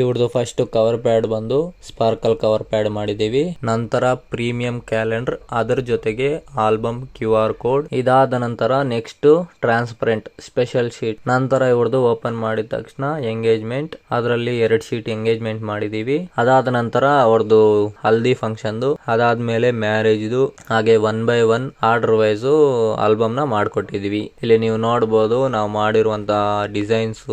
ಇವ್ರದ್ದು first cover pad ಬಂದು sparkle cover pad ಮಾಡಿದೀವಿ. ನಂತರ ಪ್ರೀಮಿಯಂ ಕ್ಯಾಲೆಂಡರ್, ಅದರ ಜೊತೆಗೆ ಆಲ್ಬಮ್ QR ಕೋಡ್. ಇದಾದ ನಂತರ ನೆಕ್ಸ್ಟ್ ಟ್ರಾನ್ಸ್ಪರೆಂಟ್ ಸ್ಪೆಷಲ್ ಶೀಟ್. ನಂತರ ಇವ್ರದ್ದು ಓಪನ್ ಮಾಡಿದ ತಕ್ಷಣ ಎಂಗೇಜ್ಮೆಂಟ್, ಅದರಲ್ಲಿ 2 ಶೀಟ್ ಎಂಗೇಜ್ಮೆಂಟ್ ಮಾಡಿದೀವಿ. ಅದಾದ ನಂತರ ಅವ್ರದ್ದು ಹಲ್ದಿ ಫಂಕ್ಷನ್, ಅದಾದ್ಮೇಲೆ ಮ್ಯಾರೇಜ್, ಹಾಗೆ 1 by 1 ಆರ್ಡರ್ ವೈಸ್ ಆಲ್ಬಮ್ ನ ಮಾಡ್ಕೊಟ್ಟಿದೀವಿ. ಇಲ್ಲಿ ನೀವು ನೋಡಬಹುದು ನಾವು ಮಾಡಿರುವಂತಹ ಡಿಸೈನ್ಸ್,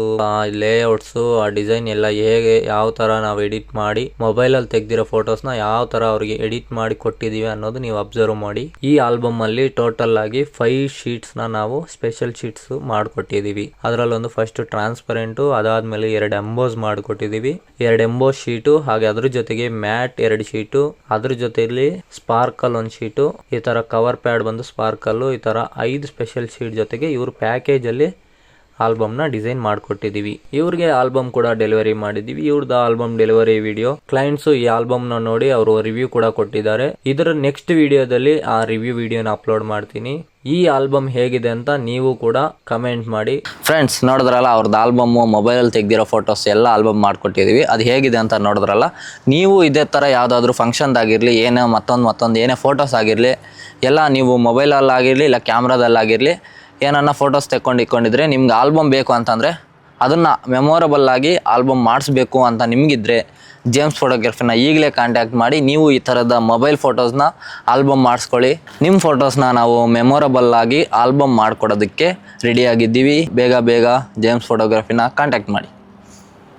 ಲೇಔಟ್ಸ್, ಆ ಡಿಸೈನ್ ಎಲ್ಲ ಹೇಗೆ ಯಾವ ತರ ನಾವು ಎಡಿಟ್ ಮಾಡಿ ಮೊಬೈಲ್ ಅಲ್ಲಿ ತೆಗೆದಿರೋ ಫೋಟೋಸ್ ನ ಯಾವ ತರ ಅವರಿಗೆ ಎಡಿಟ್ ಮಾಡಿ ಕೊಟ್ಟಿದೀವಿ ಅನ್ನೋದು ನೀವು ಅಬ್ಸರ್ವ್ ಮಾಡಿ. ಈ ಆಲ್ಬಮ್ ಅಲ್ಲಿ ಟೋಟಲ್ ಆಗಿ 5 ಶೀಟ್ಸ್ ನ ನಾವು ಸ್ಪೆಷಲ್ ಶೀಟ್ಸ್ ಮಾಡ್ಕೊಟ್ಟಿದೀವಿ. ಅದರಲ್ಲಿ ಒಂದು ಫಸ್ಟ್ ಟ್ರಾನ್ಸ್ಪರೆಂಟ್, ಅದಾದ್ಮೇಲೆ 2 ಎಂಬೋಸ್ ಮಾಡ್ಕೊಟ್ಟಿದೀವಿ, 2 ಎಂಬೋಸ್ ಶೀಟು, ಹಾಗೆ ಅದ್ರ ಜೊತೆಗೆ ಮ್ಯಾಟ್ 2 ಶೀಟು, ಅದ್ರ ಜೊತೆಲಿ ಸ್ಪಾರ್ಕಲ್ 1 ಶೀಟು, ಈ ತರ ಕವರ್ ಪ್ಯಾಡ್ ಬಂದು ಸ್ಪಾರ್ಕಲ್, ಈ ತರ 5 ಸ್ಪೆಷಲ್ ಶೀಟ್ ಜೊತೆಗೆ ಇವ್ರ ಪ್ಯಾಕೇಜ್ ಅಲ್ಲಿ ಆಲ್ಬಮ್ ನ ಡಿಸೈನ್ ಮಾಡ್ಕೊಟ್ಟಿದೀವಿ. ಇವ್ರಿಗೆ ಆಲ್ಬಮ್ ಕೂಡ ಡೆಲಿವರಿ ಮಾಡಿದೀವಿ. ಇವ್ರದ್ದು ಆಲ್ಬಮ್ ಡೆಲಿವರಿ ವಿಡಿಯೋ ಕ್ಲೈಂಟ್ಸ್ ಈ ಆಲ್ಬಮ್ ನ ನೋಡಿ ಅವರು ರಿವ್ಯೂ ಕೂಡ ಕೊಟ್ಟಿದ್ದಾರೆ. ಇದರ ನೆಕ್ಸ್ಟ್ ವಿಡಿಯೋದಲ್ಲಿ ಆ ರಿವ್ಯೂ ವಿಡಿಯೋನ ಅಪ್ಲೋಡ್ ಮಾಡ್ತೀನಿ. ಈ ಆಲ್ಬಮ್ ಹೇಗಿದೆ ಅಂತ ನೀವು ಕೂಡ ಕಮೆಂಟ್ ಮಾಡಿ. ಫ್ರೆಂಡ್ಸ್, ನೋಡಿದ್ರಲ್ಲ ಅವ್ರದ್ದು ಆಲ್ಬಮ್, ಮೊಬೈಲ್ ಅಲ್ಲಿ ತೆಗೆದಿರೋ ಫೋಟೋಸ್ ಎಲ್ಲ ಆಲ್ಬಮ್ ಮಾಡ್ಕೊಟ್ಟಿದೀವಿ. ಅದು ಹೇಗಿದೆ ಅಂತ ನೋಡಿದ್ರಲ್ಲ. ನೀವು ಇದೇ ತರ ಯಾವ್ದಾದ್ರು ಫಂಕ್ಷನ್ ಆಗಿರ್ಲಿ, ಏನೋ ಮತ್ತೊಂದು ಏನೇ ಫೋಟೋಸ್ ಆಗಿರ್ಲಿ, ಎಲ್ಲ ನೀವು ಮೊಬೈಲ್ ಆಗಿರ್ಲಿ ಇಲ್ಲ ಕ್ಯಾಮ್ರಾದಲ್ಲಾಗಿರ್ಲಿ ಏನನ್ನ ಫೋಟೋಸ್ ಇಟ್ಕೊಂಡಿದ್ರೆ ನಿಮ್ಗೆ ಆಲ್ಬಮ್ ಬೇಕು ಅಂತಂದರೆ, ಅದನ್ನು ಮೆಮೊರಬಲ್ ಆಗಿ ಆಲ್ಬಮ್ ಮಾಡಿಸ್ಬೇಕು ಅಂತ ನಿಮಗಿದ್ರೆ ಜೇಮ್ಸ್ ಫೋಟೋಗ್ರಫಿನ ಈಗಲೇ ಕಾಂಟ್ಯಾಕ್ಟ್ ಮಾಡಿ ನೀವು ಈ ಥರದ ಮೊಬೈಲ್ ಫೋಟೋಸ್ನ ಆಲ್ಬಮ್ ಮಾಡಿಸ್ಕೊಳ್ಳಿ. ನಿಮ್ಮ ಫೋಟೋಸ್ನ ನಾವು ಮೆಮೊರಬಲ್ ಆಗಿ ಆಲ್ಬಮ್ ಮಾಡಿಕೊಡೋದಕ್ಕೆ ರೆಡಿಯಾಗಿದ್ದೀವಿ. ಬೇಗ ಜೇಮ್ಸ್ ಫೋಟೋಗ್ರಫಿನ ಕಾಂಟ್ಯಾಕ್ಟ್ ಮಾಡಿ.